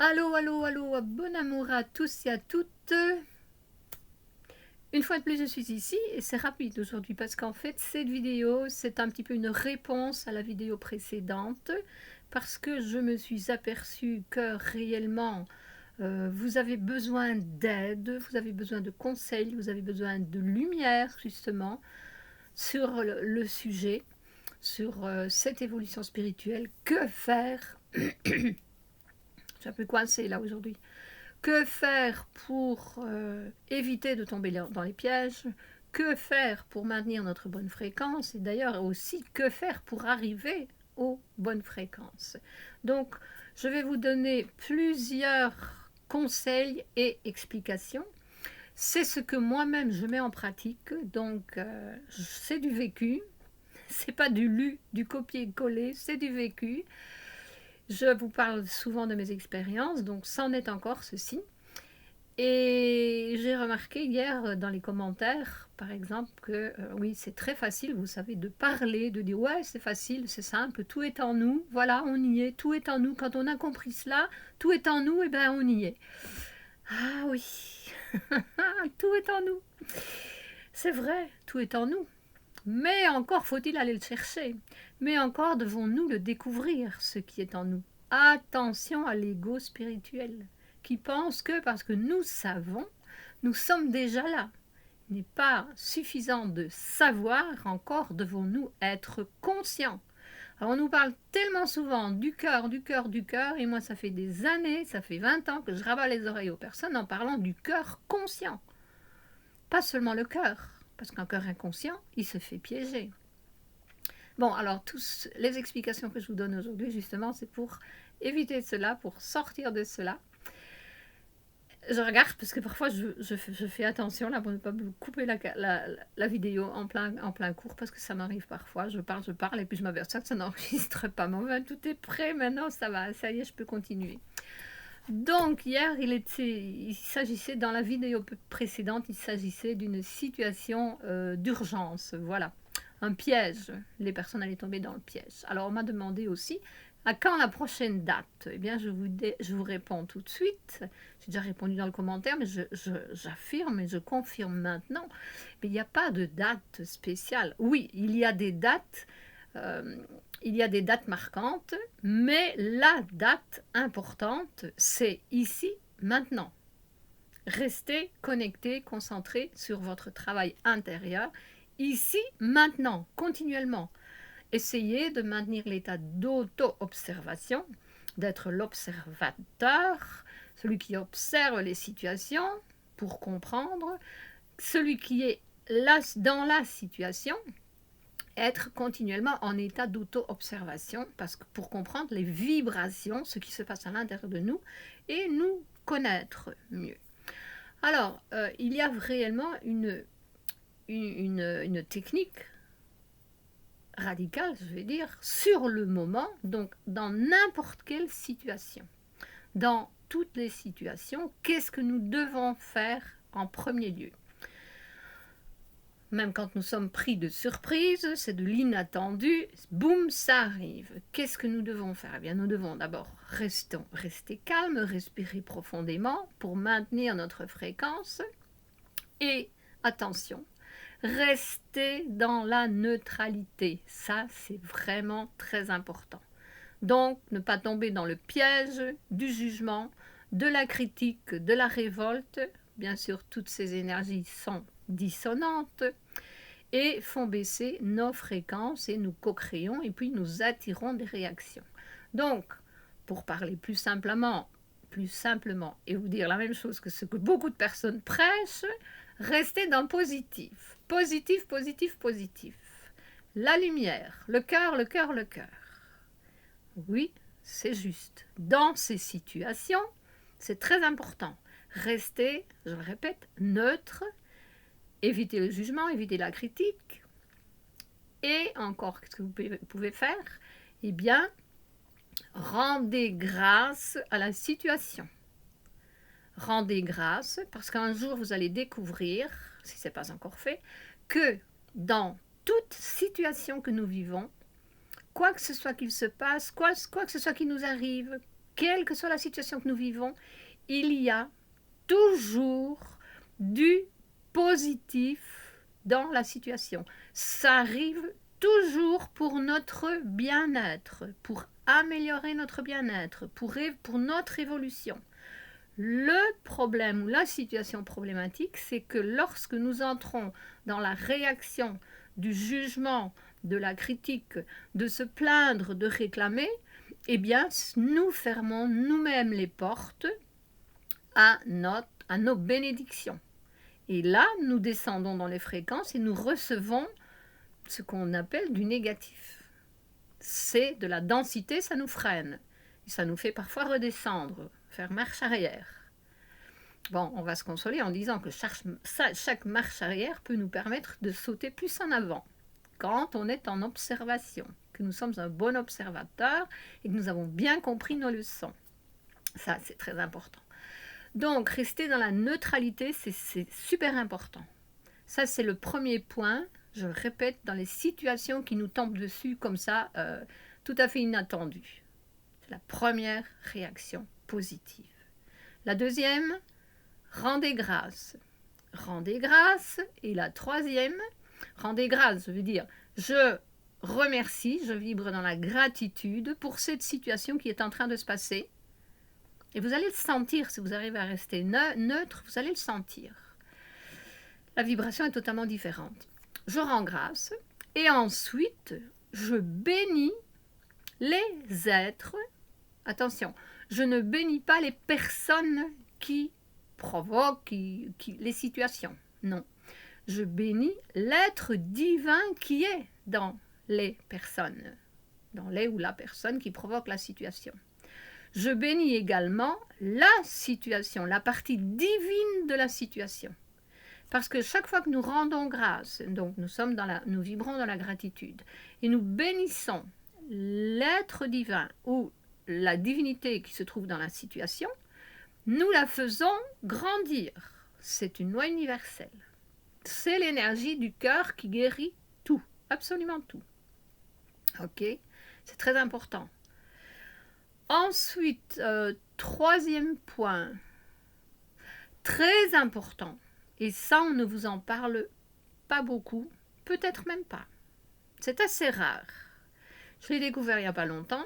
Allô, allô, allô, bon amour à tous et à toutes. Une fois de plus, je suis ici et c'est rapide aujourd'hui parce qu'en fait, cette vidéo, c'est un petit peu une réponse à la vidéo précédente parce que je me suis aperçue que réellement, vous avez besoin d'aide, vous avez besoin de conseils, vous avez besoin de lumière justement sur le sujet, sur cette évolution spirituelle. Que faire? Je suis un peu coincée là aujourd'hui. Que faire pour éviter de tomber dans les pièges? Que faire pour maintenir notre bonne fréquence? Et d'ailleurs aussi, que faire pour arriver aux bonnes fréquences? Donc, je vais vous donner plusieurs conseils et explications. C'est ce que moi-même je mets en pratique, donc c'est du vécu, c'est pas du lu, du copier-coller, c'est du vécu. Je vous parle souvent de mes expériences, donc c'en est encore ceci. Et j'ai remarqué hier dans les commentaires, par exemple, que oui, c'est très facile, vous savez, de parler, de dire ouais, c'est facile, c'est simple, tout est en nous, voilà, on y est, tout est en nous. Quand on a compris cela, tout est en nous, et bien on y est. Ah oui, tout est en nous. C'est vrai, tout est en nous. Mais encore faut-il aller le chercher. Mais encore devons-nous le découvrir, ce qui est en nous. Attention à l'ego spirituel, qui pense que parce que nous savons, nous sommes déjà là. Il n'est pas suffisant de savoir, encore devons-nous être conscients. Alors on nous parle tellement souvent du cœur, du cœur, du cœur, et moi ça fait des années, ça fait 20 ans que je rabats les oreilles aux personnes en parlant du cœur conscient. Pas seulement le cœur, parce qu'un cœur inconscient, il se fait piéger. Bon, alors, toutes les explications que je vous donne aujourd'hui, justement, c'est pour éviter cela, pour sortir de cela. Je regarde parce que parfois je fais attention là pour ne pas me couper la vidéo en plein cours parce que ça m'arrive parfois. Je parle et puis je m'aperçois que ça n'enregistre pas. Mais enfin, tout est prêt maintenant, ça va, ça y est, je peux continuer. Donc hier, il s'agissait dans la vidéo précédente, il s'agissait d'une situation d'urgence, voilà, un piège. Les personnes allaient tomber dans le piège. Alors on m'a demandé aussi à quand la prochaine date. Eh bien, je vous réponds tout de suite. J'ai déjà répondu dans le commentaire, mais j'affirme et je confirme maintenant. Mais il n'y a pas de date spéciale. Oui, il y a des dates. Il y a des dates marquantes, mais la date importante, c'est ici, maintenant. Restez connecté, concentré sur votre travail intérieur, ici, maintenant, continuellement. Essayez de maintenir l'état d'auto-observation, d'être l'observateur, celui qui observe les situations pour comprendre, celui qui est là dans la situation, être continuellement en état d'auto-observation parce que pour comprendre les vibrations, ce qui se passe à l'intérieur de nous et nous connaître mieux. Alors, il y a réellement une technique radicale, je vais dire, sur le moment, donc dans n'importe quelle situation. Dans toutes les situations, qu'est-ce que nous devons faire en premier lieu? Même quand nous sommes pris de surprise, c'est de l'inattendu, boum, ça arrive. Qu'est-ce que nous devons faire? Eh bien, nous devons d'abord rester calme, respirer profondément pour maintenir notre fréquence. Et attention, rester dans la neutralité. Ça, c'est vraiment très important. Donc, ne pas tomber dans le piège du jugement, de la critique, de la révolte. Bien sûr, toutes ces énergies sont dissonantes et font baisser nos fréquences et nous co-créons et puis nous attirons des réactions. Donc, pour parler plus simplement et vous dire la même chose que ce que beaucoup de personnes prêchent, restez dans le positif. Positif, positif, positif. La lumière, le cœur, le cœur, le cœur. Oui, c'est juste. Dans ces situations, c'est très important. Restez, je le répète, neutre, évitez le jugement, évitez la critique. Et encore, qu'est-ce que vous pouvez faire? Eh bien, rendez grâce à la situation. Rendez grâce parce qu'un jour, vous allez découvrir, si ce n'est pas encore fait, que dans toute situation que nous vivons, quoi que ce soit qu'il se passe, quoi que ce soit qui nous arrive, quelle que soit la situation que nous vivons, il y a toujours du positif dans la situation. Ça arrive toujours pour notre bien-être, pour améliorer notre bien-être, pour notre évolution. Le problème ou la situation problématique, c'est que lorsque nous entrons dans la réaction du jugement, de la critique, de se plaindre, de réclamer, eh bien, nous fermons nous-mêmes les portes à nos bénédictions. Et là, nous descendons dans les fréquences et nous recevons ce qu'on appelle du négatif. C'est de la densité, ça nous freine. Et ça nous fait parfois redescendre, faire marche arrière. Bon, on va se consoler en disant que chaque marche arrière peut nous permettre de sauter plus en avant quand on est en observation, que nous sommes un bon observateur et que nous avons bien compris nos leçons. Ça, c'est très important. Donc, rester dans la neutralité, c'est super important. Ça, c'est le premier point, je le répète, dans les situations qui nous tombent dessus comme ça, tout à fait inattendues. C'est la première réaction positive. La deuxième, rendez grâce. Rendez grâce. Et la troisième, rendez grâce, je veux dire, je remercie, je vibre dans la gratitude pour cette situation qui est en train de se passer. Et vous allez le sentir, si vous arrivez à rester neutre, vous allez le sentir. La vibration est totalement différente. Je rends grâce et ensuite, je bénis les êtres. Attention, je ne bénis pas les personnes qui provoquent les situations. Non, je bénis l'être divin qui est dans les personnes, dans les ou la personne qui provoque la situation. Je bénis également la situation, la partie divine de la situation. Parce que chaque fois que nous rendons grâce, donc nous vibrons dans la gratitude, et nous bénissons l'être divin ou la divinité qui se trouve dans la situation, nous la faisons grandir. C'est une loi universelle. C'est l'énergie du cœur qui guérit tout, absolument tout. Ok? C'est très important. Ensuite, troisième point, très important, et ça on ne vous en parle pas beaucoup, peut-être même pas. C'est assez rare. Je l'ai découvert il n'y a pas longtemps,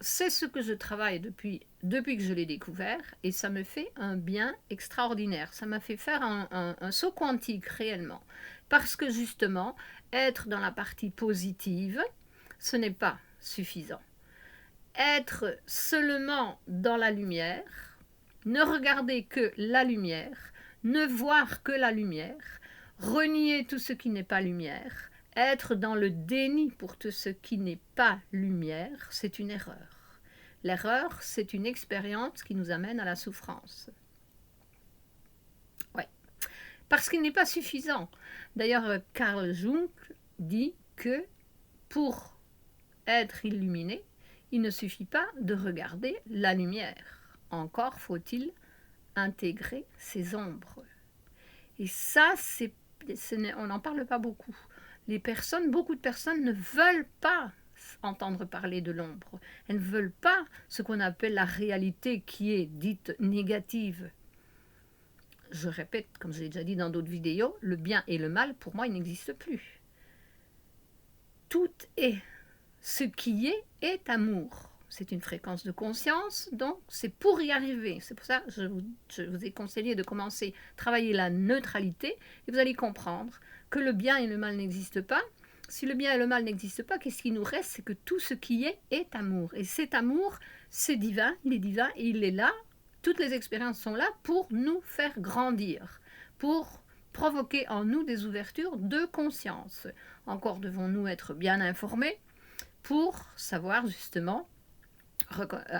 c'est ce que je travaille depuis que je l'ai découvert, et ça me fait un bien extraordinaire. Ça m'a fait faire un saut quantique réellement, parce que justement, être dans la partie positive, ce n'est pas suffisant. Être seulement dans la lumière, ne regarder que la lumière, ne voir que la lumière, renier tout ce qui n'est pas lumière, être dans le déni pour tout ce qui n'est pas lumière, c'est une erreur. L'erreur, c'est une expérience qui nous amène à la souffrance. Ouais. Parce qu'il n'est pas suffisant. D'ailleurs, Carl Jung dit que pour être illuminé, il ne suffit pas de regarder la lumière. Encore faut-il intégrer ses ombres. Et ça, on n'en parle pas beaucoup. Beaucoup de personnes ne veulent pas entendre parler de l'ombre. Elles ne veulent pas ce qu'on appelle la réalité qui est dite négative. Je répète, comme je l'ai déjà dit dans d'autres vidéos, le bien et le mal, pour moi, ils n'existent plus. Tout est. Ce qui est amour. C'est une fréquence de conscience, donc c'est pour y arriver. C'est pour ça que je vous ai conseillé de commencer à travailler la neutralité, et vous allez comprendre que le bien et le mal n'existent pas. Si le bien et le mal n'existent pas, qu'est-ce qui nous reste? C'est que tout ce qui est amour. Et cet amour, c'est divin, il est divin et il est là. Toutes les expériences sont là pour nous faire grandir, pour provoquer en nous des ouvertures de conscience. Encore devons-nous être bien informés pour savoir justement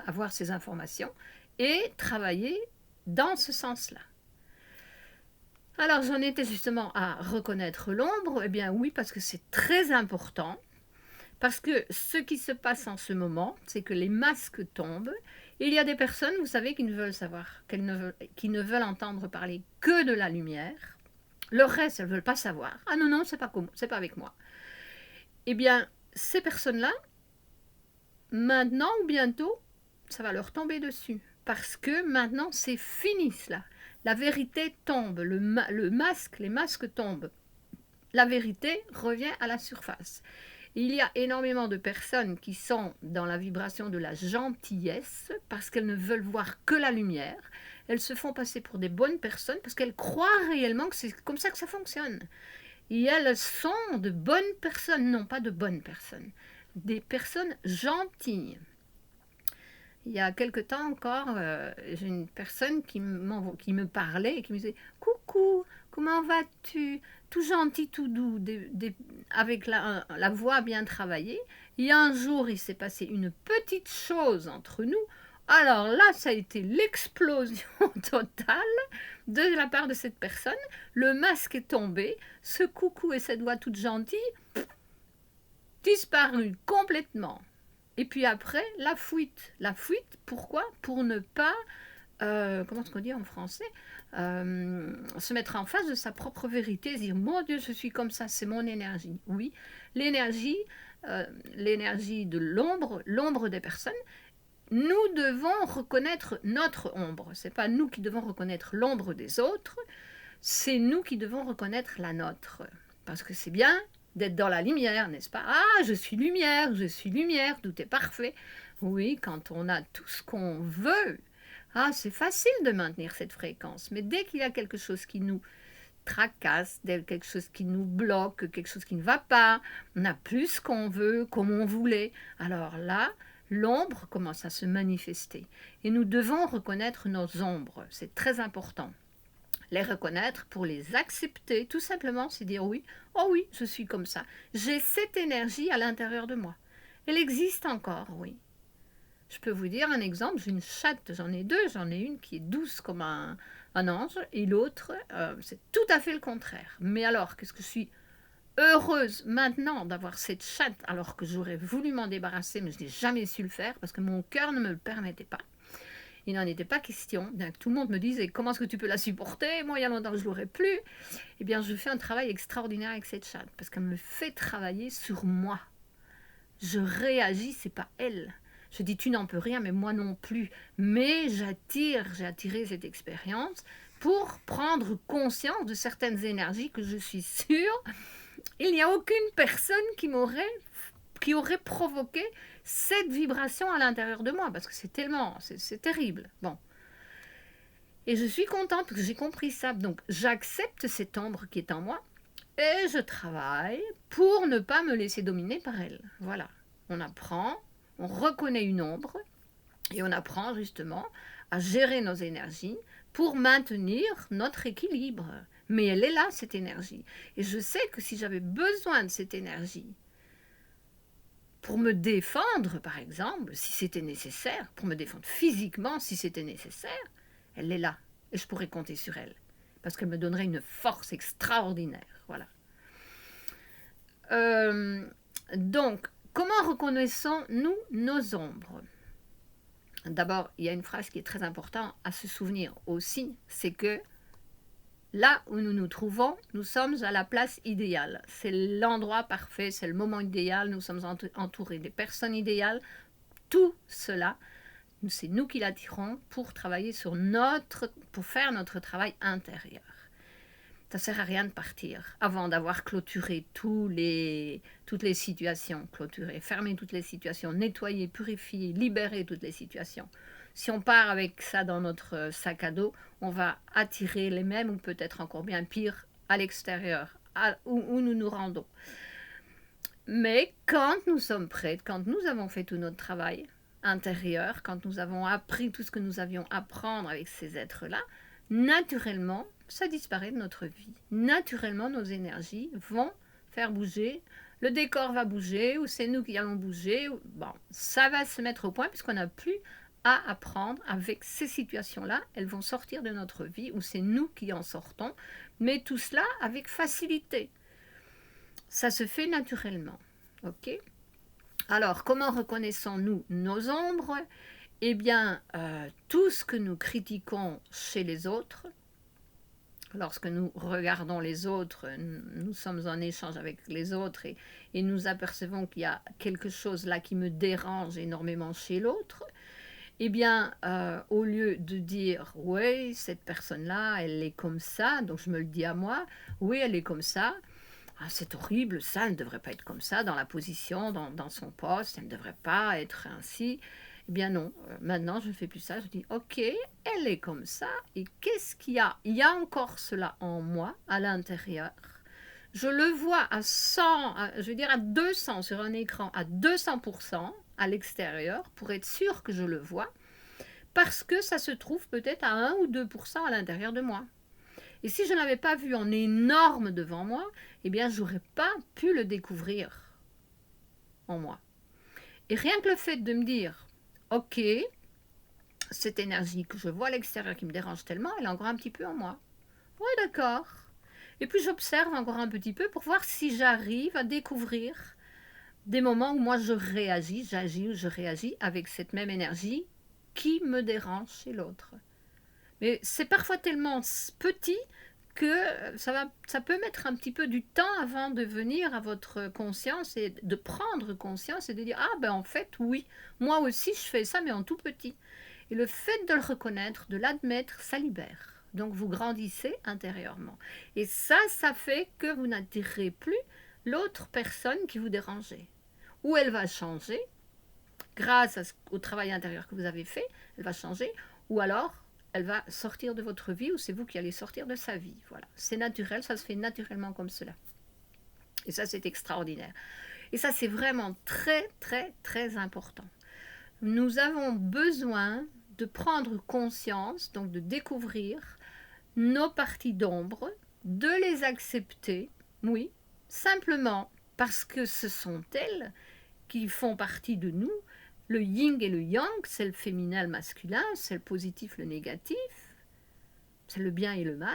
avoir ces informations et travailler dans ce sens-là. Alors j'en étais justement à reconnaître l'ombre. Eh bien oui, parce que c'est très important, parce que ce qui se passe en ce moment, c'est que les masques tombent. Il y a des personnes, vous savez, qui ne veulent savoir, qui ne veulent entendre parler que de la lumière. Le reste, elles ne veulent pas savoir. Ah non, non, c'est pas avec moi. Eh bien, ces personnes-là, maintenant ou bientôt, ça va leur tomber dessus. Parce que maintenant, c'est fini cela. La vérité tombe, le masque, les masques tombent. La vérité revient à la surface. Il y a énormément de personnes qui sont dans la vibration de la gentillesse parce qu'elles ne veulent voir que la lumière. Elles se font passer pour des bonnes personnes parce qu'elles croient réellement que c'est comme ça que ça fonctionne. Et elles sont de bonnes personnes, non pas de bonnes personnes, des personnes gentilles. Il y a quelque temps encore, j'ai une personne qui me parlait et qui me disait « Coucou, comment vas-tu ?» Tout gentil, tout doux, avec la voix bien travaillée. Il y a un jour, il s'est passé une petite chose entre nous. Alors là, ça a été l'explosion totale de la part de cette personne. Le masque est tombé, ce coucou et cette voix toute gentille, disparu complètement. Et puis après, la fuite. La fuite, pourquoi? Pour ne pas, comment est-ce qu'on dit en français, se mettre en face de sa propre vérité, dire, mon Dieu, je suis comme ça, c'est mon énergie. Oui, l'énergie de l'ombre, l'ombre des personnes, nous devons reconnaître notre ombre. Ce n'est pas nous qui devons reconnaître l'ombre des autres, c'est nous qui devons reconnaître la nôtre. Parce que c'est bien d'être dans la lumière, n'est-ce pas? Ah, je suis lumière, tout est parfait. Oui, quand on a tout ce qu'on veut, ah, c'est facile de maintenir cette fréquence. Mais dès qu'il y a quelque chose qui nous tracasse, quelque chose qui nous bloque, quelque chose qui ne va pas, on n'a plus ce qu'on veut, comme on voulait, alors là, l'ombre commence à se manifester. Et nous devons reconnaître nos ombres, c'est très important. Les reconnaître pour les accepter, tout simplement, c'est dire oui, oh oui, je suis comme ça. J'ai cette énergie à l'intérieur de moi. Elle existe encore, oui. Je peux vous dire un exemple, j'ai une chatte, j'en ai deux, j'en ai une qui est douce comme un ange, et l'autre, c'est tout à fait le contraire. Mais alors, qu'est-ce que je suis heureuse maintenant d'avoir cette chatte, alors que j'aurais voulu m'en débarrasser, mais je n'ai jamais su le faire, parce que mon cœur ne me le permettait pas. Il n'en était pas question. Tout le monde me disait comment est-ce que tu peux la supporter? Moi, il y a longtemps que je ne l'aurais plus. Eh bien, je fais un travail extraordinaire avec cette chatte parce qu'elle me fait travailler sur moi. Je réagis, c'est pas elle. Je dis tu n'en peux rien, mais moi non plus. Mais j'ai attiré cette expérience pour prendre conscience de certaines énergies que je suis sûre, il n'y a aucune personne qui aurait provoqué cette vibration à l'intérieur de moi, parce que c'est terrible. Bon. Et je suis contente parce que j'ai compris ça. Donc, j'accepte cette ombre qui est en moi et je travaille pour ne pas me laisser dominer par elle. Voilà. On apprend, on reconnaît une ombre et on apprend justement à gérer nos énergies pour maintenir notre équilibre. Mais elle est là, cette énergie. Et je sais que si j'avais besoin de cette énergie pour me défendre, par exemple, si c'était nécessaire, pour me défendre physiquement, si c'était nécessaire, elle est là. Et je pourrais compter sur elle. Parce qu'elle me donnerait une force extraordinaire. Voilà. Donc, comment reconnaissons-nous nos ombres? D'abord, il y a une phrase qui est très importante à se souvenir aussi, c'est que là où nous nous trouvons, nous sommes à la place idéale. C'est l'endroit parfait, c'est le moment idéal, nous sommes entourés des personnes idéales. Tout cela, c'est nous qui l'attirons pour travailler pour faire notre travail intérieur. Ça ne sert à rien de partir avant d'avoir clôturé toutes les situations, fermé toutes les situations, nettoyé, purifié, libéré toutes les situations. Si on part avec ça dans notre sac à dos, on va attirer les mêmes ou peut-être encore bien pire à l'extérieur, où nous nous rendons. Mais quand nous sommes prêts, quand nous avons fait tout notre travail intérieur, quand nous avons appris tout ce que nous avions à apprendre avec ces êtres-là, naturellement, ça disparaît de notre vie. Naturellement, nos énergies vont faire bouger, le décor va bouger, ou c'est nous qui allons bouger. Bon, ça va se mettre au point puisqu'on n'a plus à apprendre avec ces situations-là. Elles vont sortir de notre vie, ou c'est nous qui en sortons, mais tout cela avec facilité. Ça se fait naturellement. Ok? Alors, comment reconnaissons-nous nos ombres? Eh bien, tout ce que nous critiquons chez les autres, lorsque nous regardons les autres, nous sommes en échange avec les autres et nous apercevons qu'il y a quelque chose là qui me dérange énormément chez l'autre, eh bien, au lieu de dire: «Oui, cette personne-là, elle est comme ça», donc je me le dis à moi: «Oui, elle est comme ça. Ah, c'est horrible, ça, elle ne devrait pas être comme ça dans la position, dans son poste, elle ne devrait pas être ainsi». Eh bien non, maintenant je ne fais plus ça, je dis: «OK, elle est comme ça et qu'est-ce qu'il y a?» Il y a encore cela en moi, à l'intérieur. Je le vois à 100, je veux dire à 200 sur un écran, à 200 à l'extérieur, pour être sûr que je le vois, parce que ça se trouve peut-être à 1 ou 2 à l'intérieur de moi. Et si je ne l'avais pas vu en énorme devant moi, eh bien, je n'aurais pas pu le découvrir en moi. Et rien que le fait de me dire, ok, cette énergie que je vois à l'extérieur qui me dérange tellement, elle est encore un petit peu en moi. Oui, d'accord. Et puis j'observe encore un petit peu pour voir si j'arrive à découvrir des moments où moi je réagis, j'agis ou je réagis avec cette même énergie qui me dérange chez l'autre. Mais c'est parfois tellement petit que ça peut mettre un petit peu du temps avant de venir à votre conscience et de prendre conscience et de dire: «Ah ben en fait oui, moi aussi je fais ça mais en tout petit». Et le fait de le reconnaître, de l'admettre, ça libère. Donc vous grandissez intérieurement. Et ça fait que vous n'attirez plus l'autre personne qui vous dérangeait. Ou elle va changer grâce au travail intérieur que vous avez fait, elle va changer, ou alors elle va sortir de votre vie, ou c'est vous qui allez sortir de sa vie. Voilà, c'est naturel, ça se fait naturellement comme cela. Et ça, c'est extraordinaire. Et ça, c'est vraiment très, très, très important. Nous avons besoin de prendre conscience, donc de découvrir nos parties d'ombre, de les accepter, oui, simplement parce que ce sont elles qui font partie de nous. Le yin et le yang, c'est le féminin, le masculin, c'est le positif, le négatif, c'est le bien et le mal,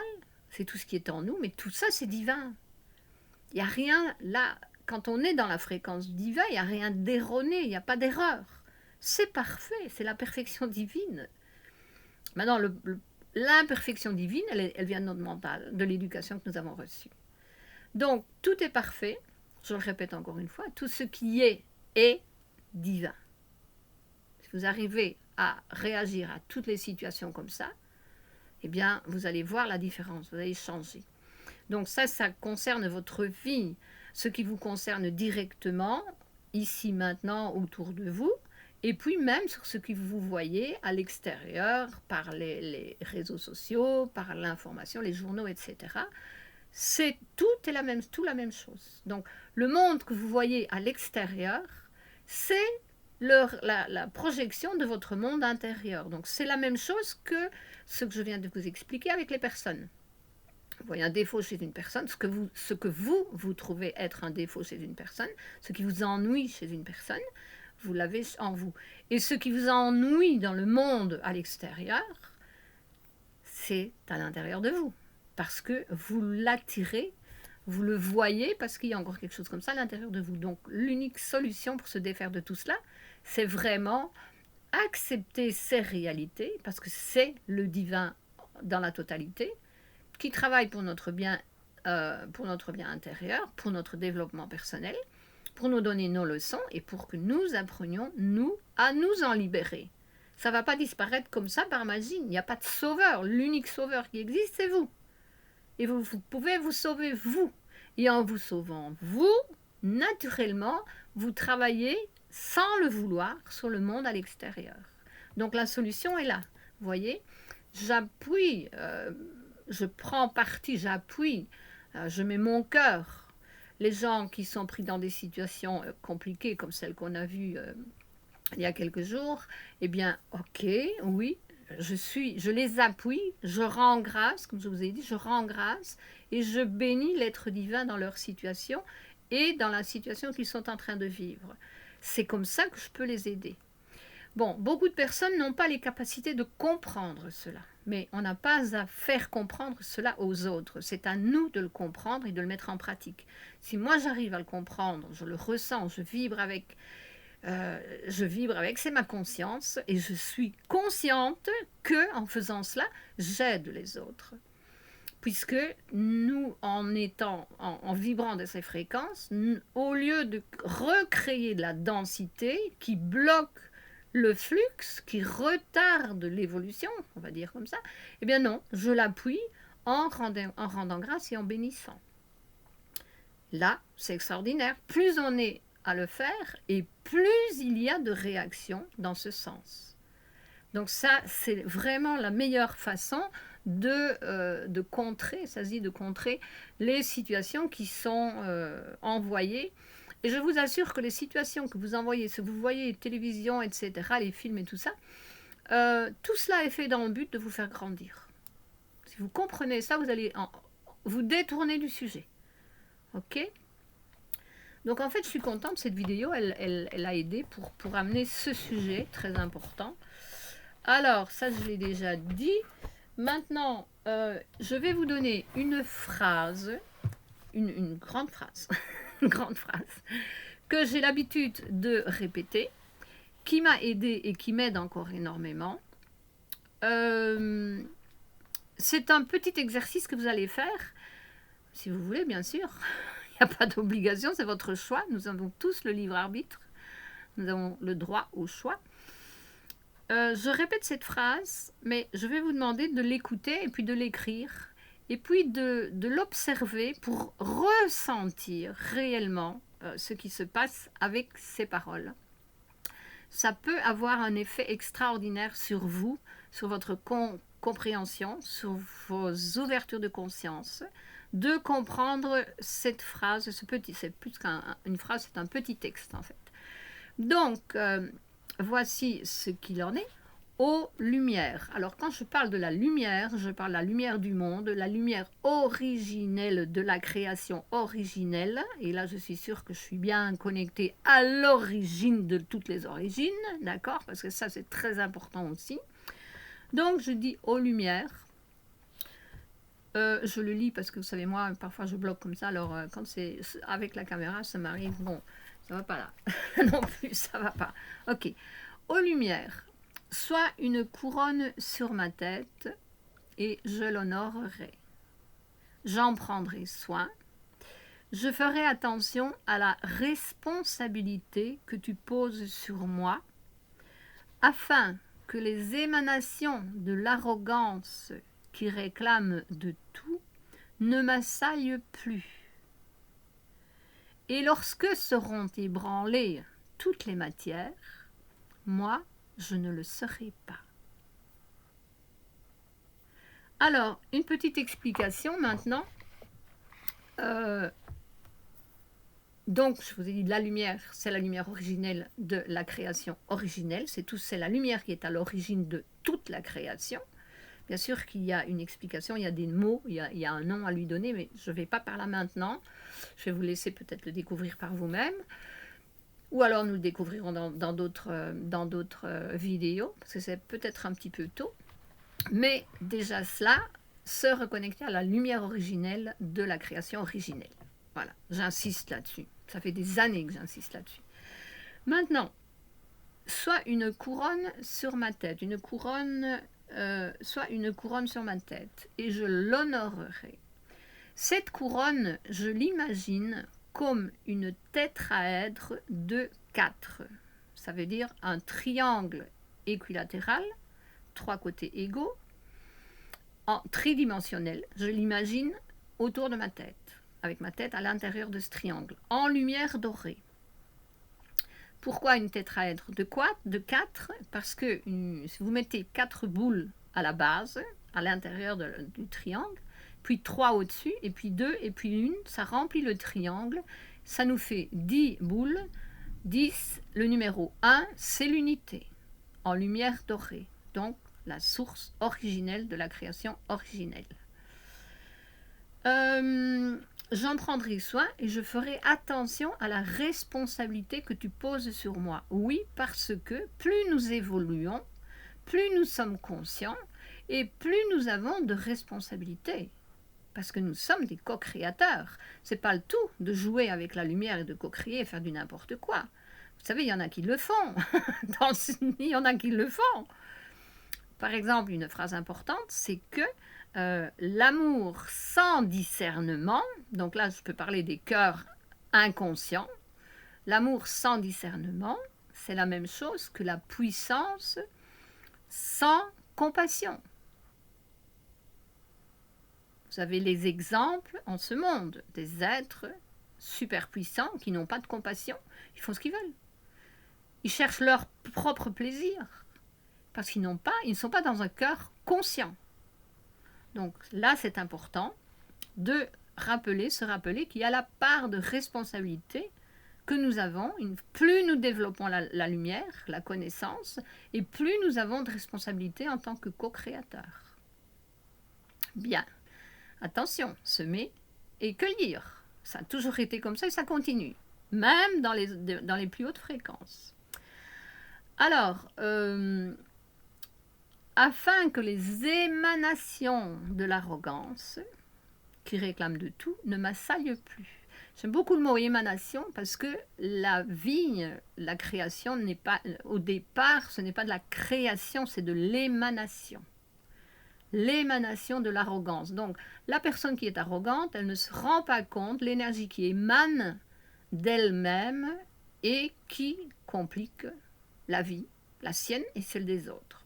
c'est tout ce qui est en nous, mais tout ça, c'est divin. Il n'y a rien là, quand on est dans la fréquence divine, il n'y a rien d'erroné, il n'y a pas d'erreur. C'est parfait, c'est la perfection divine. Maintenant, l'imperfection divine, elle vient de notre mental, de l'éducation que nous avons reçue. Donc, tout est parfait, je le répète encore une fois, tout ce qui est divin. Si vous arrivez à réagir à toutes les situations comme ça, eh bien, vous allez voir la différence, vous allez changer. Donc ça concerne votre vie, ce qui vous concerne directement, ici, maintenant, autour de vous, et puis même sur ce que vous voyez à l'extérieur, par les réseaux sociaux, par l'information, les journaux, etc. C'est tout la même chose. Donc le monde que vous voyez à l'extérieur, c'est la projection de votre monde intérieur. Donc c'est la même chose que ce que je viens de vous expliquer avec les personnes. Vous voyez un défaut chez une personne, ce que vous trouvez être un défaut chez une personne, ce qui vous ennuie chez une personne, vous l'avez en vous. Et ce qui vous ennuie dans le monde à l'extérieur, c'est à l'intérieur de vous. Parce que vous l'attirez, vous le voyez, parce qu'il y a encore quelque chose comme ça à l'intérieur de vous. Donc l'unique solution pour se défaire de tout cela, c'est vraiment accepter ces réalités, parce que c'est le divin dans la totalité, qui travaille pour notre bien intérieur, pour notre développement personnel, pour nous donner nos leçons et pour que nous apprenions, nous, à nous en libérer. Ça ne va pas disparaître comme ça par magie. Il n'y a pas de sauveur. L'unique sauveur qui existe, c'est vous. Et vous pouvez vous sauver vous. Et en vous sauvant vous, naturellement, vous travaillez sans le vouloir sur le monde à l'extérieur. Donc la solution est là. Vous voyez, j'appuie, je prends parti, j'appuie, je mets mon cœur. Les gens qui sont pris dans des situations compliquées comme celles qu'on a vues il y a quelques jours, eh bien, ok, oui, je les appuie, je rends grâce, comme je vous ai dit, je rends grâce et je bénis l'être divin dans leur situation et dans la situation qu'ils sont en train de vivre. C'est comme ça que je peux les aider. Bon, beaucoup de personnes n'ont pas les capacités de comprendre cela, mais on n'a pas à faire comprendre cela aux autres. C'est à nous de le comprendre et de le mettre en pratique. Si moi j'arrive à le comprendre, je le ressens, je vibre avec, c'est ma conscience et je suis consciente que en faisant cela, j'aide les autres. Puisque nous, en vibrant de ces fréquences, au lieu de recréer de la densité qui bloque le flux qui retarde l'évolution, on va dire comme ça, eh bien non, je l'appuie en rendant grâce et en bénissant. Là, c'est extraordinaire. Plus on est à le faire et plus il y a de réactions dans ce sens. Donc ça, c'est vraiment la meilleure façon de contrer, ça se dit de contrer les situations qui sont envoyées. Et je vous assure que les situations que vous envoyez, ce que vous voyez, télévision, etc., les films et tout ça, tout cela est fait dans le but de vous faire grandir. Si vous comprenez ça, vous allez vous détourner du sujet. Ok? Donc en fait, je suis contente, cette vidéo, elle a aidé pour amener ce sujet très important. Alors, ça je l'ai déjà dit. Maintenant, je vais vous donner une phrase, une grande phrase, une grande phrase, que j'ai l'habitude de répéter, qui m'a aidé et qui m'aide encore énormément. C'est un petit exercice que vous allez faire, si vous voulez, bien sûr. Il n'y a pas d'obligation, c'est votre choix. Nous avons tous le libre arbitre. Nous avons le droit au choix. Je répète cette phrase, mais je vais vous demander de l'écouter et puis de l'écrire. Et puis de l'observer pour ressentir réellement ce qui se passe avec ces paroles. Ça peut avoir un effet extraordinaire sur vous, sur votre compréhension, sur vos ouvertures de conscience, de comprendre cette phrase. C'est plus qu'une phrase, c'est un petit texte en fait. Donc, voici ce qu'il en est. Aux lumières. Alors quand je parle de la lumière, je parle de la lumière du monde, la lumière originelle de la création originelle. Et là, je suis sûre que je suis bien connectée à l'origine de toutes les origines, d'accord? Parce que ça, c'est très important aussi. Donc, je dis aux lumières. Je le lis parce que vous savez, moi, parfois, je bloque comme ça. Alors, quand c'est avec la caméra, ça m'arrive. Bon, ça va pas là. Non plus, ça va pas. Ok. Aux lumières. Soit une couronne sur ma tête, et je l'honorerai. J'en prendrai soin. Je ferai attention à la responsabilité que tu poses sur moi, afin que les émanations de l'arrogance qui réclament de tout ne m'assaillent plus. Et lorsque seront ébranlées toutes les matières, moi, je ne le serai pas. Alors, une petite explication maintenant. Donc, je vous ai dit, la lumière, c'est la lumière originelle de la création originelle. C'est la lumière qui est à l'origine de toute la création. Bien sûr qu'il y a une explication, il y a des mots, il y a un nom à lui donner, mais je ne vais pas par là maintenant. Je vais vous laisser peut-être le découvrir par vous-même. Ou alors nous le découvrirons dans d'autres vidéos, parce que c'est peut-être un petit peu tôt. Mais déjà cela, se reconnecter à la lumière originelle de la création originelle. Voilà, j'insiste là-dessus. Ça fait des années que j'insiste là-dessus. Maintenant, soit une couronne sur ma tête, soit une couronne sur ma tête, et je l'honorerai. Cette couronne, je l'imagine comme une tétraèdre de 4. Ça veut dire un triangle équilatéral, 3 côtés égaux, en tridimensionnel. Je l'imagine autour de ma tête, avec ma tête à l'intérieur de ce triangle, en lumière dorée. Pourquoi une tétraèdre de 4? Parce que si vous mettez 4 boules à la base, à l'intérieur du triangle, puis 3 au-dessus, et puis 2, et puis 1, ça remplit le triangle, ça nous fait 10 boules. 10, le numéro 1, c'est l'unité, en lumière dorée, donc la source originelle de la création originelle. J'en prendrai soin et je ferai attention à la responsabilité que tu poses sur moi. Oui, parce que plus nous évoluons, plus nous sommes conscients et plus nous avons de responsabilités. Parce que nous sommes des co-créateurs. C'est pas le tout de jouer avec la lumière et de co-créer et faire du n'importe quoi. Vous savez, il y en a qui le font. Il y en a qui le font. Par exemple, une phrase importante, c'est que l'amour sans discernement, donc là je peux parler des cœurs inconscients, l'amour sans discernement, c'est la même chose que la puissance sans compassion. Vous avez les exemples en ce monde des êtres super puissants qui n'ont pas de compassion. Ils font ce qu'ils veulent. Ils cherchent leur propre plaisir parce qu'ils ne sont pas dans un cœur conscient. Donc là, c'est important de se rappeler qu'il y a la part de responsabilité que nous avons. Plus nous développons la lumière, la connaissance, et plus nous avons de responsabilité en tant que co-créateurs. Bien, attention, semer et cueillir. Ça a toujours été comme ça et ça continue, même dans les plus hautes fréquences. Alors, afin que les émanations de l'arrogance, qui réclament de tout, ne m'assaillent plus. J'aime beaucoup le mot émanation parce que la vie, la création n'est pas, au départ, ce n'est pas de la création, c'est de l'émanation. L'émanation de l'arrogance. Donc, la personne qui est arrogante, elle ne se rend pas compte de l'énergie qui émane d'elle-même et qui complique la vie, la sienne et celle des autres.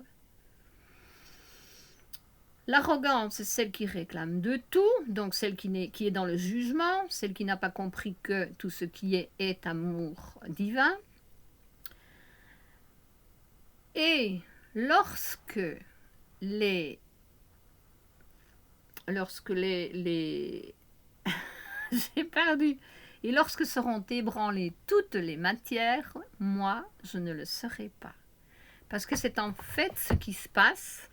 L'arrogance, c'est celle qui réclame de tout, donc celle qui est dans le jugement, celle qui n'a pas compris que tout ce qui est amour divin. Et lorsque les j'ai perdu. Et lorsque seront ébranlées toutes les matières, moi, je ne le serai pas. Parce que c'est en fait ce qui se passe.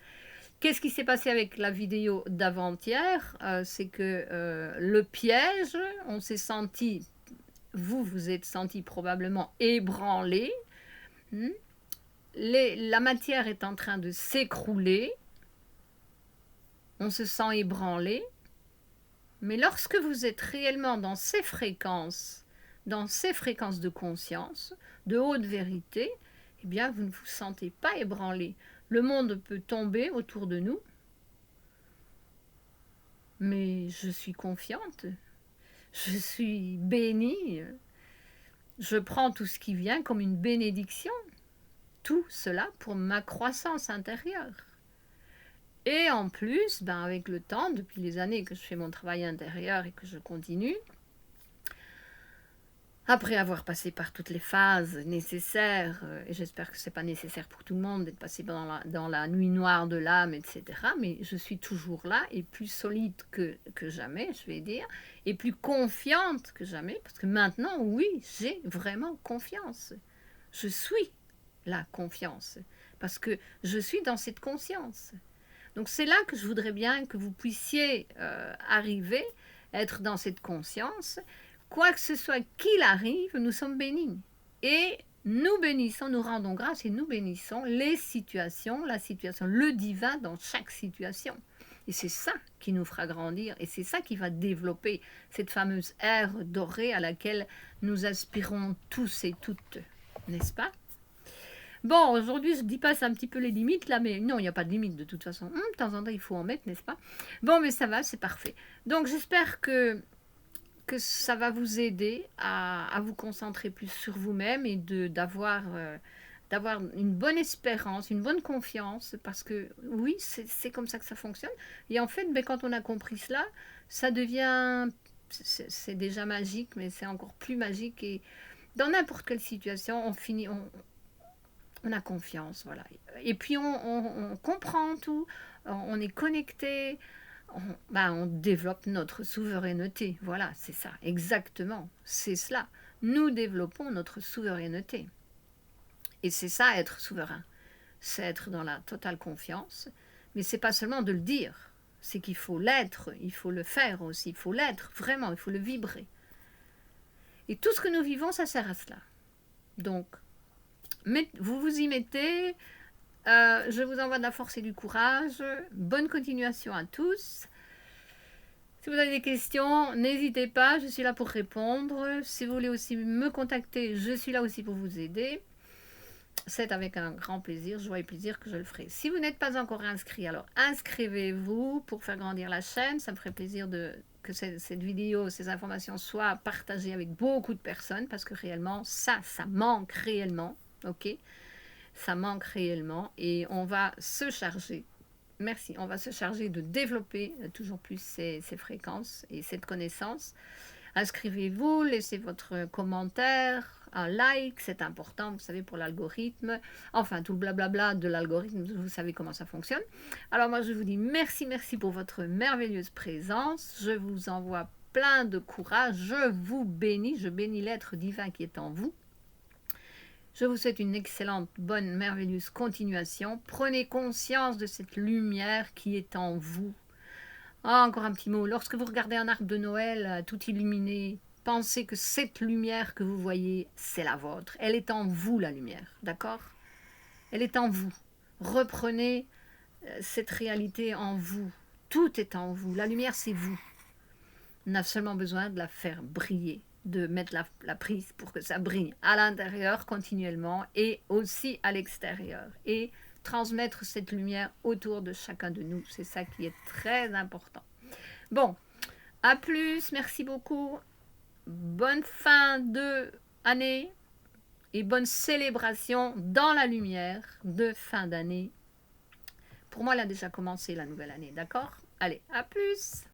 Qu'est-ce qui s'est passé avec la vidéo d'avant-hier? C'est que le piège, on s'est senti, vous êtes senti probablement ébranlé. La matière est en train de s'écrouler. On se sent ébranlé. Mais lorsque vous êtes réellement dans ces fréquences de conscience, de haute vérité, eh bien, vous ne vous sentez pas ébranlé. Le monde peut tomber autour de nous, mais je suis confiante, je suis bénie, je prends tout ce qui vient comme une bénédiction, tout cela pour ma croissance intérieure. Et en plus, avec le temps, depuis les années que je fais mon travail intérieur et que je continue, après avoir passé par toutes les phases nécessaires, et j'espère que ce n'est pas nécessaire pour tout le monde d'être passé dans la nuit noire de l'âme, etc., mais je suis toujours là et plus solide que jamais, je vais dire, et plus confiante que jamais, parce que maintenant, oui, j'ai vraiment confiance. Je suis la confiance, parce que je suis dans cette conscience. Donc c'est là que je voudrais bien que vous puissiez arriver, être dans cette conscience. Quoi que ce soit qu'il arrive, nous sommes bénis. Et nous bénissons, nous rendons grâce et nous bénissons les situations, la situation, le divin dans chaque situation. Et c'est ça qui nous fera grandir et c'est ça qui va développer cette fameuse ère dorée à laquelle nous aspirons tous et toutes, n'est-ce pas? Bon, aujourd'hui, je dépasse un petit peu les limites, là, mais non, il n'y a pas de limite de toute façon. De temps en temps, il faut en mettre, n'est-ce pas? Bon, mais ça va, c'est parfait. Donc, j'espère que ça va vous aider à vous concentrer plus sur vous-même et d'avoir une bonne espérance, une bonne confiance, parce que oui, c'est comme ça que ça fonctionne. Et en fait, quand on a compris cela, ça devient, c'est déjà magique, mais c'est encore plus magique. Et dans n'importe quelle situation, on a confiance, voilà. Et puis on comprend tout, on est connecté. On développe notre souveraineté. Voilà, c'est ça, exactement. C'est cela. Nous développons notre souveraineté. Et c'est ça, être souverain. C'est être dans la totale confiance. Mais c'est pas seulement de le dire. C'est qu'il faut l'être, il faut le faire aussi. Il faut l'être, vraiment, il faut le vibrer. Et tout ce que nous vivons, ça sert à cela. Donc, vous vous y mettez. Je vous envoie de la force et du courage. Bonne continuation à tous. Si vous avez des questions, n'hésitez pas, je suis là pour répondre. Si vous voulez aussi me contacter, je suis là aussi pour vous aider. C'est avec un grand plaisir, joie et plaisir que je le ferai. Si vous n'êtes pas encore inscrit, alors inscrivez-vous pour faire grandir la chaîne. Ça me ferait plaisir que cette vidéo, ces informations soient partagées avec beaucoup de personnes parce que réellement, ça manque réellement. ok? Ça manque réellement et on va se charger, merci, on va se charger de développer toujours plus ces fréquences et cette connaissance. Inscrivez-vous, laissez votre commentaire, un like, c'est important, vous savez, pour l'algorithme. Enfin, tout le blablabla de l'algorithme, vous savez comment ça fonctionne. Alors moi, je vous dis merci, merci pour votre merveilleuse présence. Je vous envoie plein de courage. Je vous bénis, je bénis l'être divin qui est en vous. Je vous souhaite une excellente, bonne, merveilleuse continuation. Prenez conscience de cette lumière qui est en vous. Ah, encore un petit mot. Lorsque vous regardez un arbre de Noël tout illuminé, pensez que cette lumière que vous voyez, c'est la vôtre. Elle est en vous, la lumière. D'accord? Elle est en vous. Reprenez cette réalité en vous. Tout est en vous. La lumière, c'est vous. On a seulement besoin de la faire briller, de mettre la prise pour que ça brille à l'intérieur continuellement et aussi à l'extérieur. Et transmettre cette lumière autour de chacun de nous. C'est ça qui est très important. Bon, à plus, merci beaucoup. Bonne fin de année et bonne célébration dans la lumière de fin d'année. Pour moi, elle a déjà commencé la nouvelle année, d'accord? Allez, à plus!